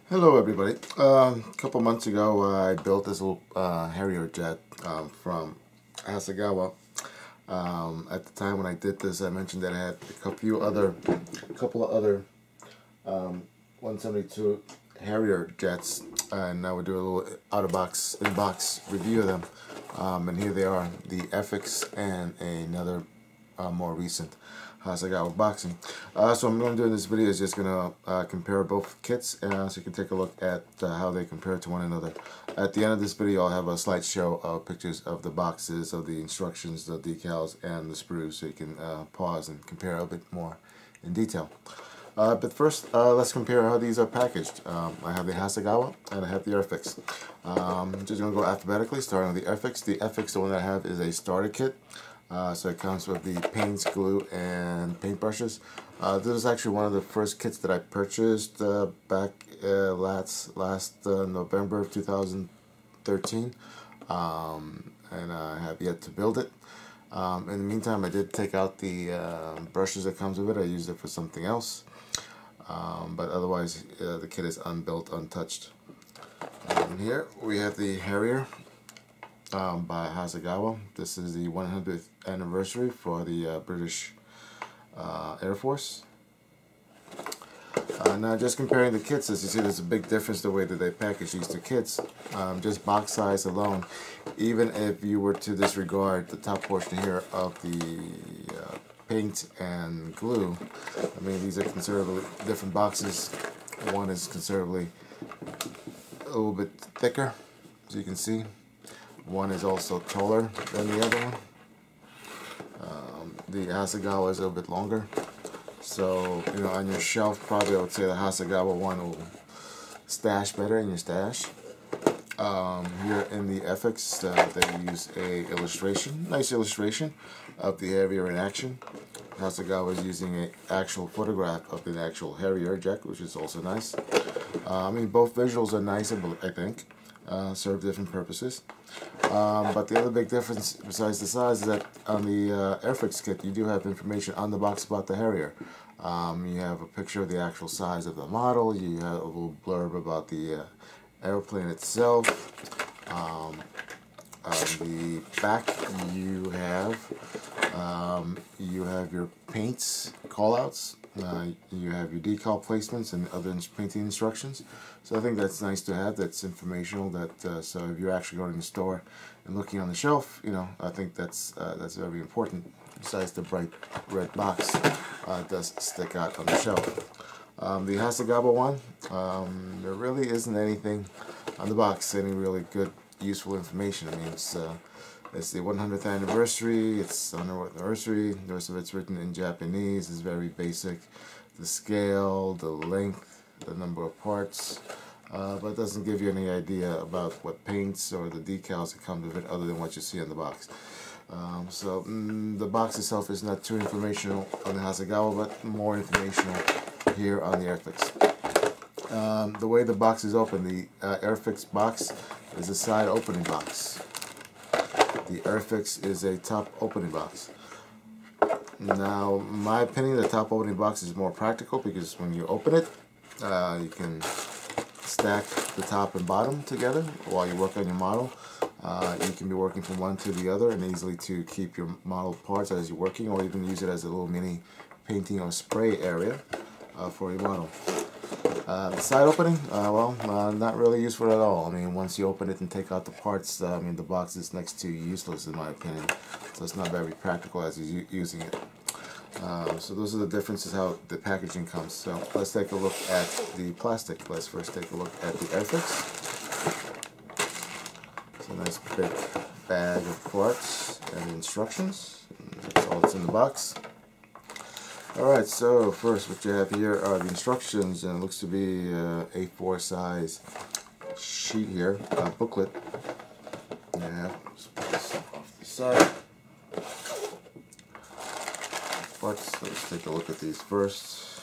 Hello everybody. A couple months ago I built this little Harrier jet from Hasegawa. At the time when I did this I mentioned that I had a couple of other 172 Harrier jets, and I would do a little in-box review of them. And here they are, the Airfix and another more recent Hasegawa boxing. So what I'm going to do in this video is just going to compare both kits, so you can take a look at how they compare to one another. At the end of this video I'll have a slideshow of pictures of the boxes, of the instructions, the decals, and the screws, so you can pause and compare a bit more in detail. But first, let's compare how these are packaged. I have the Hasegawa and I have the Airfix. I'm just going to go alphabetically, starting with the Airfix. The Airfix, the one that I have, is a starter kit. So it comes with the paints, glue, and paintbrushes. This is actually one of the first kits that I purchased back last November of 2013, and I have yet to build it. In the meantime, I did take out the brushes that comes with it. I used it for something else, but otherwise the kit is unbuilt, untouched. Here we have the Harrier by Hasegawa. This is the 100th anniversary for the British Air Force. Now, just comparing the kits, as you see, there's a big difference the way that they package these two kits. Just box size alone, even if you were to disregard the top portion here of the paint and glue, I mean, these are considerably different boxes. One is considerably a little bit thicker, as you can see. One is also taller than the other one. The Hasegawa is a little bit longer. So, you know, on your shelf, probably I would say the Hasegawa one will stash better in your stash. Here in the Airfix, they use a illustration, nice illustration of the Harrier in action. Hasegawa is using an actual photograph of the actual Harrier jet, which is also nice. I mean, both visuals are nice, I think. Serve different purposes. But the other big difference besides the size is that on the Airfix kit you do have information on the box about the Harrier. You have a picture of the actual size of the model, you have a little blurb about the airplane itself. On the back you have your paints, callouts. You have your decal placements and other painting instructions. So I think that's nice to have. That's informational. That so if you're actually going to the store and looking on the shelf, you know, I think that's very important. Besides the bright red box, it does stick out on the shelf. The Hasegawa one, there really isn't anything on the box, any really good, useful information. I mean, it's the 100th anniversary, it's 100th anniversary, the rest of it's written in Japanese, it's very basic. The scale, the length, the number of parts, but it doesn't give you any idea about what paints or the decals that come with it other than what you see on the box. So the box itself is not too informational on the Hasegawa, but more informational here on the Airfix. The way the box is open, the Airfix box is a side opening box. The Airfix is a top opening box. Now, in my opinion, the top opening box is more practical because when you open it, you can stack the top and bottom together while you work on your model. You can be working from one to the other and easily to keep your model parts as you're working, or even use it as a little mini painting or spray area for your model. The side opening, well, not really useful at all. I mean, once you open it and take out the parts, I mean, the box is next to useless in my opinion. So it's not very practical as you're using it. So those are the differences how the packaging comes. So let's take a look at the plastic. Let's first take a look at the Airfix. It's a nice big bag of parts and instructions. That's all that's in the box. Alright, so first what you have here are the instructions, and it looks to be a A4 size sheet here, booklet. Yeah, just put this off the side. But let's take a look at these first.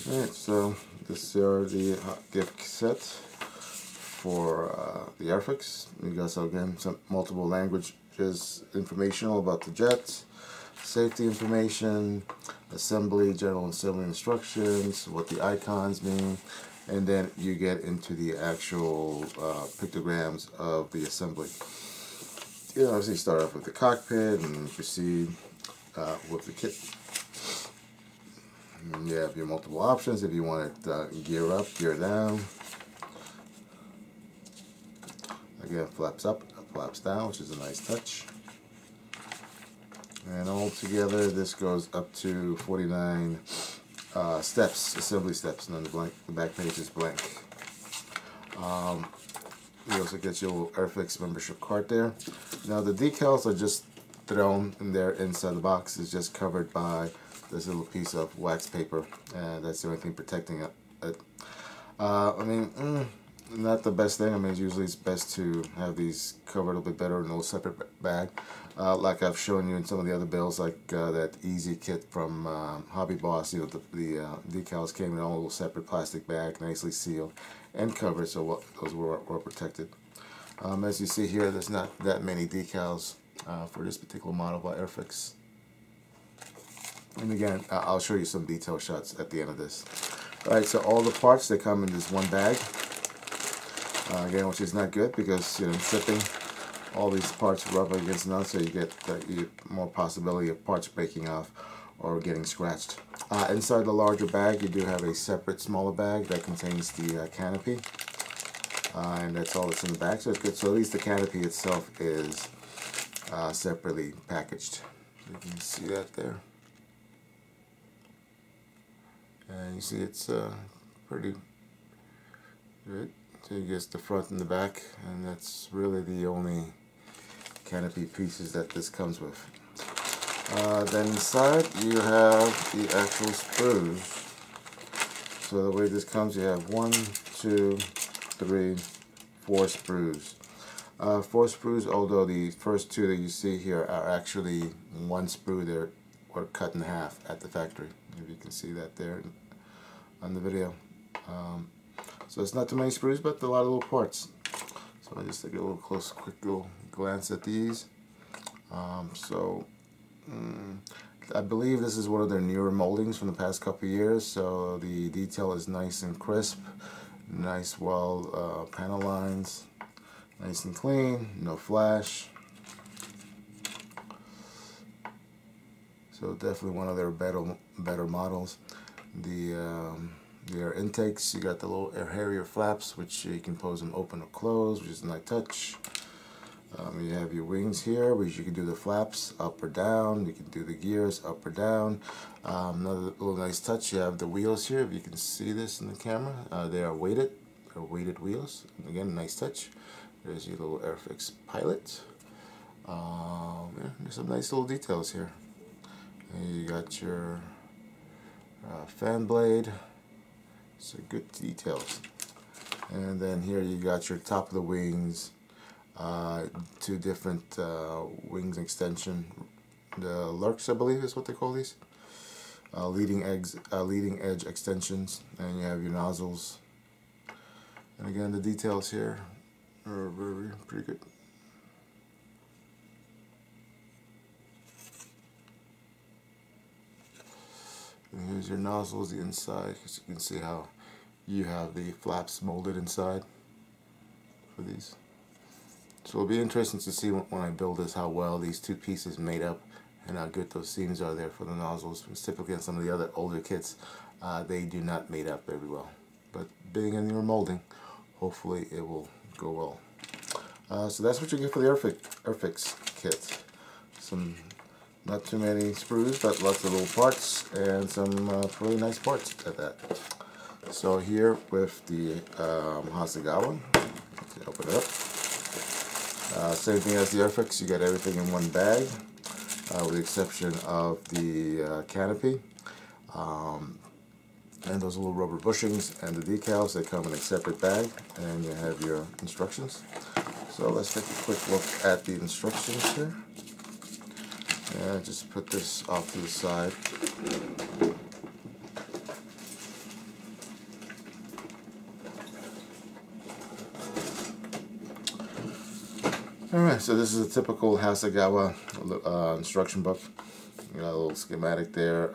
Alright, so this are the gift set for the Airfix. You guys have, again, some multiple language informational about the jet, safety information, assembly, general assembly instructions, what the icons mean, and then you get into the actual pictograms of the assembly. You obviously start off with the cockpit and proceed with the kit. And you have your multiple options if you want it gear up, gear down. Again, flaps up, flaps down, which is a nice touch. And all together, this goes up to 49 steps, assembly steps, and then the back page is blank. You also get your little Airfix membership card there. Now the decals are just thrown in there inside the box. It's just covered by this little piece of wax paper, and that's the only thing protecting it. I mean, not the best thing. I mean, usually it's best to have these covered a little bit better in a little separate bag. Like I've shown you in some of the other builds, like that Easy kit from Hobby Boss, you know, the decals came in a little separate plastic bag, nicely sealed and covered, so those were protected. As you see here, there's not that many decals for this particular model by Airfix. And again, I'll show you some detail shots at the end of this. Alright, so all the parts, they come in this one bag. Again, which is not good because, you know, shipping, all these parts rub against another, so you get more possibility of parts breaking off or getting scratched. Inside the larger bag, you do have a separate smaller bag that contains the canopy, and that's all that's in the bag, so it's good. So at least the canopy itself is separately packaged. You can see that there, and you see it's pretty good. So you get the front and the back, and that's really the only canopy pieces that this comes with. Then inside you have the actual sprues. So the way this comes, you have 1, 2, 3, 4 sprues. 4 sprues, although the first 2 that you see here are actually 1 sprue. They were cut in half at the factory. If you can see that there on the video. So it's not too many sprues, but a lot of little parts. So I just take a little close, quick little glance at these. I believe this is one of their newer moldings from the past couple of years, so the detail is nice and crisp, nice panel lines, nice and clean, no flash. So definitely one of their better models. Their intakes, you got the little Harrier flaps, which you can pose them open or close, which is a nice touch. You have your wings here, which you can do the flaps up or down. You can do the gears up or down. Another little nice touch, you have the wheels here. If you can see this in the camera, they are weighted. They're weighted wheels. Again, nice touch. There's your little Airfix pilot. Yeah, there's some nice little details here. And you got your fan blade. So good details. And then here you got your top of the wings. 2 different wings extension, the lurks, I believe is what they call these, leading edge extensions, and you have your nozzles. And again, the details here are pretty good. And here's your nozzles, the inside, because you can see how you have the flaps molded inside for these. So it'll be interesting to see when I build this how well these 2 pieces made up and how good those seams are there for the nozzles. Typically on some of the other older kits, they do not mate up very well. But being in your molding, hopefully it will go well. So that's what you get for the Airfix kit. Not too many sprues, but lots of little parts and some really nice parts at that. So here with the Hasegawa, open it up. Same thing as the Airfix, you got everything in one bag, with the exception of the canopy, and those little rubber bushings and the decals. They come in a separate bag, and you have your instructions. So let's take a quick look at the instructions here. And just put this off to the side. Alright, so this is a typical Hasegawa instruction book. You got a little schematic there,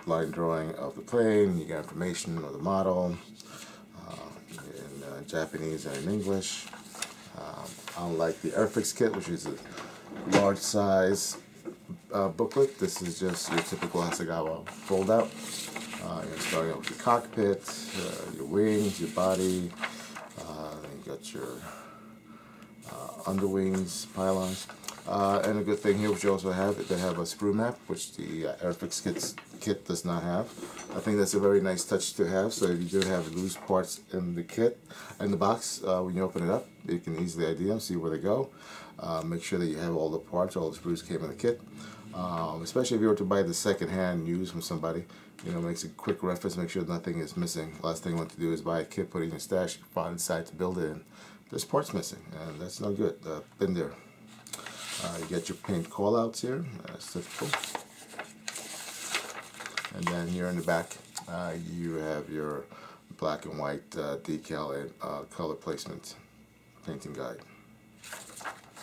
line drawing of the plane. You got information of the model in Japanese and in English. Unlike the Airfix kit, which is a large size booklet, this is just your typical Hasegawa fold out. You're starting out with the cockpit, your wings, your body, then you got your underwings, pylons. And a good thing here, which you also have, they have a sprue map, which the Airfix kit does not have. I think that's a very nice touch to have. So if you do have loose parts in the kit, in the box, when you open it up, you can easily ID them, see where they go. Make sure that you have all the parts, all the sprues came in the kit. Especially if you were to buy the second-hand used from somebody, you know, makes a quick reference, make sure nothing is missing. Last thing you want to do is buy a kit, put it in your stash, decide to build it, and there's parts missing, and that's no good. Been there. You get your paint callouts here, as typical. And then here in the back, you have your black and white decal and color placement painting guide.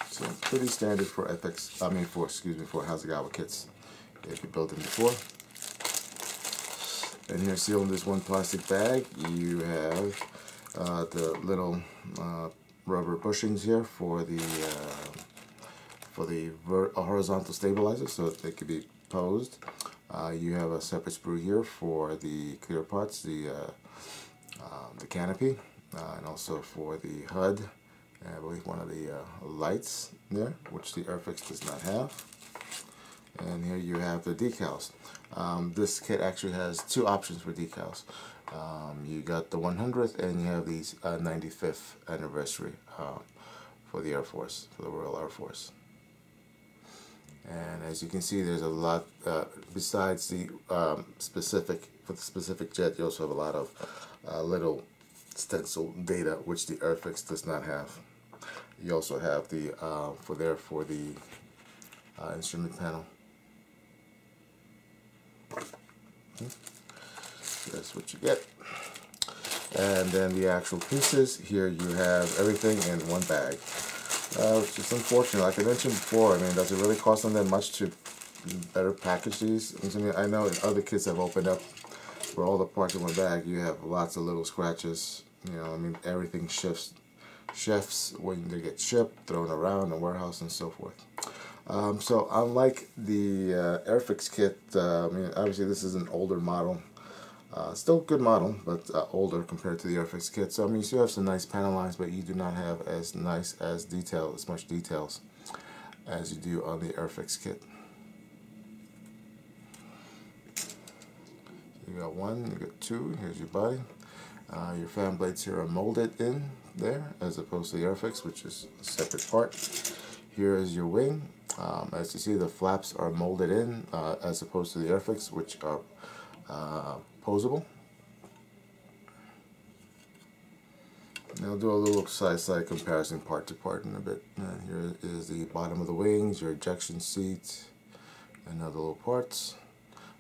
So pretty standard for for Hasegawa kits if you built them before. And here, sealed in this one plastic bag, you have the little rubber bushings here for the horizontal stabilizer, so that they could be posed. You have a separate sprue here for the clear parts, the canopy, and also for the HUD, and I believe one of the lights there, which the Airfix does not have. And here you have the decals. This kit actually has two options for decals. You got the 100th, and you have these 95th anniversary for the Air Force, for the Royal Air Force. And as you can see, there's a lot, besides the for the specific jet, you also have a lot of little stencil data, which the Airfix does not have. You also have the, for the instrument panel. So that's what you get. And then the actual pieces, here you have everything in one bag. Which is unfortunate. Like I mentioned before, I mean, does it really cost them that much to better package these? I mean, I know in other kits have opened up where all the parts in one bag, you have lots of little scratches. You know, I mean, everything shifts when they get shipped, thrown around the warehouse, and so forth. So unlike the Airfix kit, I mean, obviously this is an older model. Still good model, but older compared to the Airfix kit. So I mean, you still have some nice panel lines, but you do not have as much details as you do on the Airfix kit. You got one, you got two. Here's your body. Your fan blades here are molded in there, as opposed to the Airfix, which is a separate part. Here is your wing. As you see, the flaps are molded in, as opposed to the Airfix, which are posable. Now I'll do a little side comparison part to part in a bit. And here is the bottom of the wings, your ejection seat, and other little parts.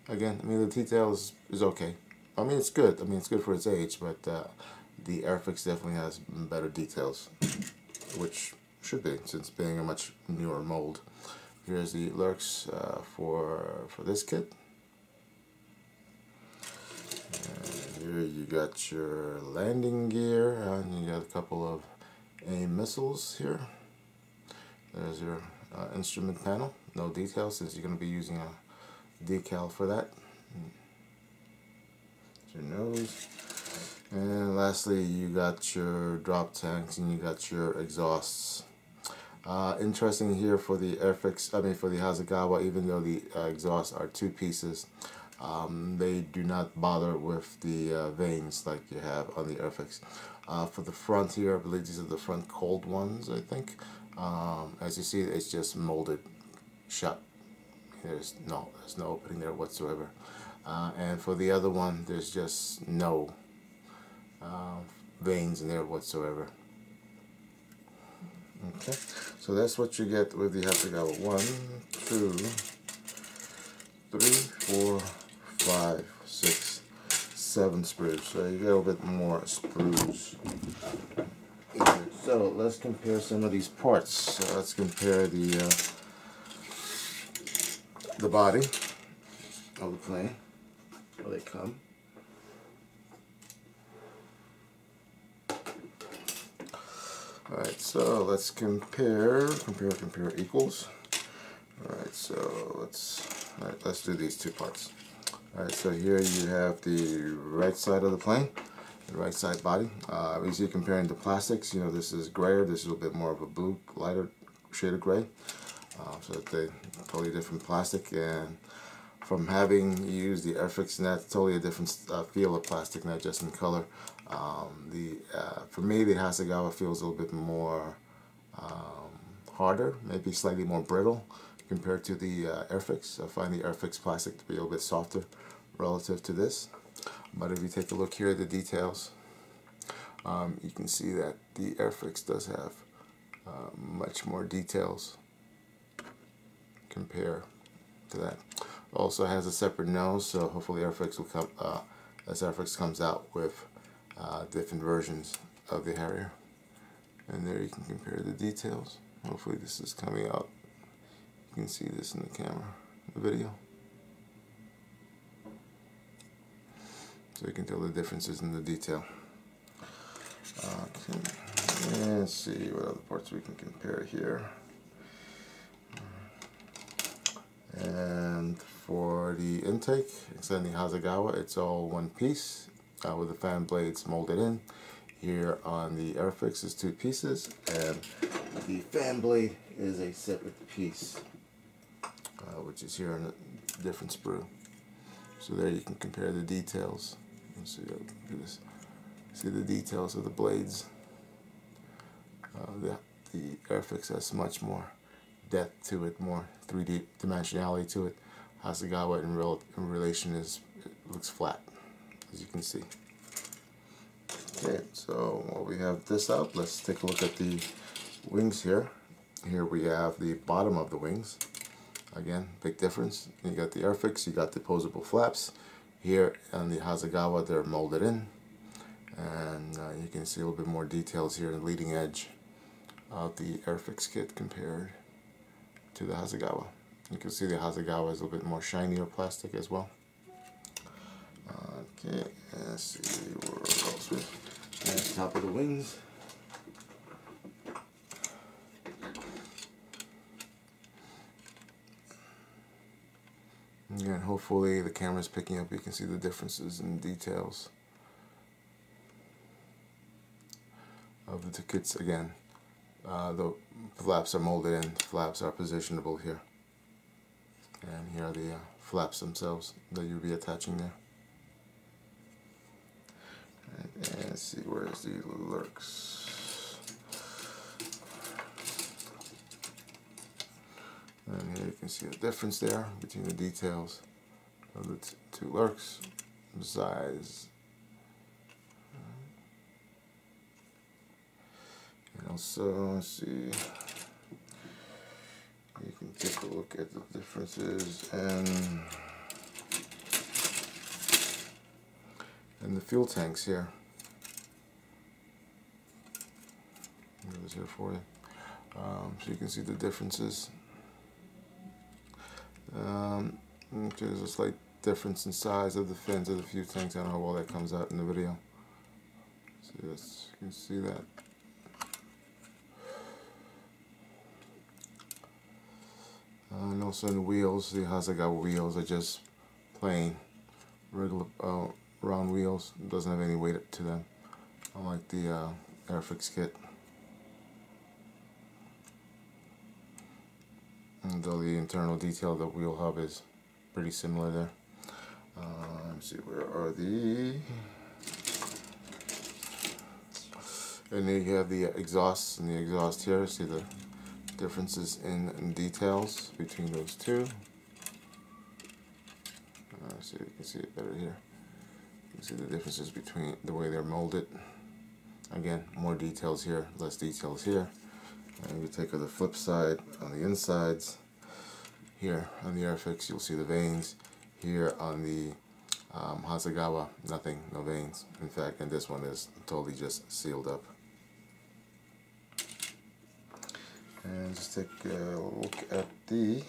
Again, I mean, the detail is okay. I mean, it's good. I mean, it's good for its age, but the Airfix definitely has better details, which should be, since being a much newer mold. Here's the lurks for this kit. And here you got your landing gear, and you got a couple of AIM missiles here. There's your instrument panel. No details, since you're going to be using a decal for that. Your nose. And lastly, you got your drop tanks, and you got your exhausts. Interesting here for the Airfix, for the Hasegawa, even though the exhausts are two pieces, they do not bother with the vanes like you have on the Airfix. For the front here, I believe these are the front cold ones, I think. As you see, it's just molded shut. There's no opening there whatsoever. And for the other one, there's just no vanes in there whatsoever. Okay, so that's what you get with the Hasegawa. 1, 2, 3, 4, 5, 6, 7 sprues. So you get a little bit more sprues. So let's compare some of these parts. So let's compare the the body of the plane, how they come. Alright, so let's compare equals. Alright, so let's do these two parts. Alright, so here you have the right side of the plane, the right side body. As you're comparing to plastics, you know, this is grayer, this is a little bit more of a blue, lighter shade of gray. So they're totally different plastic, and from having used the Airfix, and that's totally a different feel of plastic, not just in color. For me, the Hasegawa feels a little bit more harder, maybe slightly more brittle compared to the Airfix. I find the Airfix plastic to be a little bit softer relative to this. But if you take a look here at the details, you can see that the Airfix does have much more details compared to that. Also has a separate nose, so hopefully Airfix will come as Airfix comes out with different versions of the Harrier. And there you can compare the details. Hopefully this is coming out. You can see this in the camera, the video. So you can tell the differences in the detail. Okay, let's see what other parts we can compare here. And for the intake, inside the Hasegawa, it's all one piece with the fan blades molded in. Here on the Airfix is two pieces, and the fan blade is a separate piece, which is here in a different sprue. So there you can compare the details. Let's see, look at this. See the details of the blades. The Airfix has much more depth to it, more 3D dimensionality to it. Hasegawa in relation it looks flat, as you can see. Okay, so while we have this out, let's take a look at the wings here. Here we have the bottom of the wings. Again, big difference. You got the Airfix, you got the posable flaps. Here on the Hasegawa, they're molded in. And you can see a little bit more details here in the leading edge of the Airfix kit compared to the Hasegawa. You can see the Hasegawa is a little bit more shinier plastic as well. Okay, let's see where else we have the top of the wings. Again, hopefully the camera's picking up. You can see the differences in details of the two kits. Again, the flaps are molded in, flaps are positionable here. And here are the flaps themselves that you'll be attaching there. And let's see, where's the lurks? And here you can see the difference there between the details of the two lurks, the size. And also, let's see, you can take a look at the differences and the fuel tanks here. Those here for you. So you can see the differences. There's a slight difference in size of the fins of the fuel tanks. I don't know how well that comes out in the video. So yes, you can see that. And also in the wheels, the Hasegawa wheels are just plain, regular round wheels. It doesn't have any weight to them, unlike the Airfix kit. And though the internal detail of the wheel hub is pretty similar there. Let's see, where are the... And then you have the exhausts, and the exhaust here. See the differences in details between those two. So you can see it better here. You can see the differences between the way they're molded. Again, more details here, less details here. And we take on the flip side, on the insides, here on the Airfix you'll see the veins. Here on the Hasegawa, nothing, no veins. In fact, and this one is totally just sealed up. And just take a look at the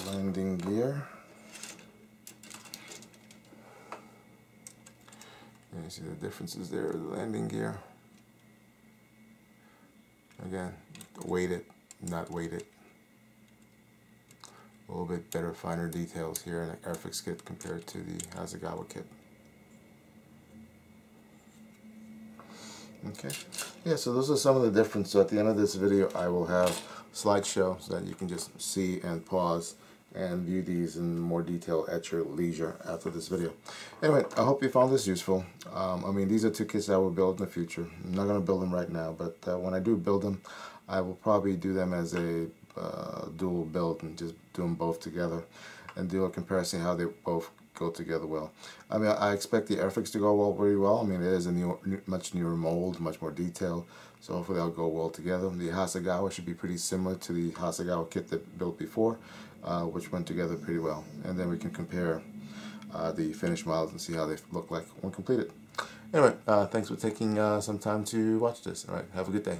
landing gear. And you see the differences there, the landing gear. Again, weighted, not weighted. A little bit better, finer details here in the Airfix kit compared to the Hasegawa kit. Okay, yeah, so those are some of the differences. So at the end of this video, I will have a slideshow so that you can just see and pause and view these in more detail at your leisure after this video. Anyway, I hope you found this useful. I mean, these are two kits I will build in the future. I'm not going to build them right now, but when I do build them, I will probably do them as a dual build and just do them both together and do a comparison how they both go together well. I mean, I expect the Airfix to go well, very well. I mean, it is a much newer mold, much more detailed, so hopefully they'll go well together. The Hasegawa should be pretty similar to the Hasegawa kit that built before, which went together pretty well. And then we can compare the finished models and see how they look like when completed. Anyway, thanks for taking some time to watch this. All right, have a good day.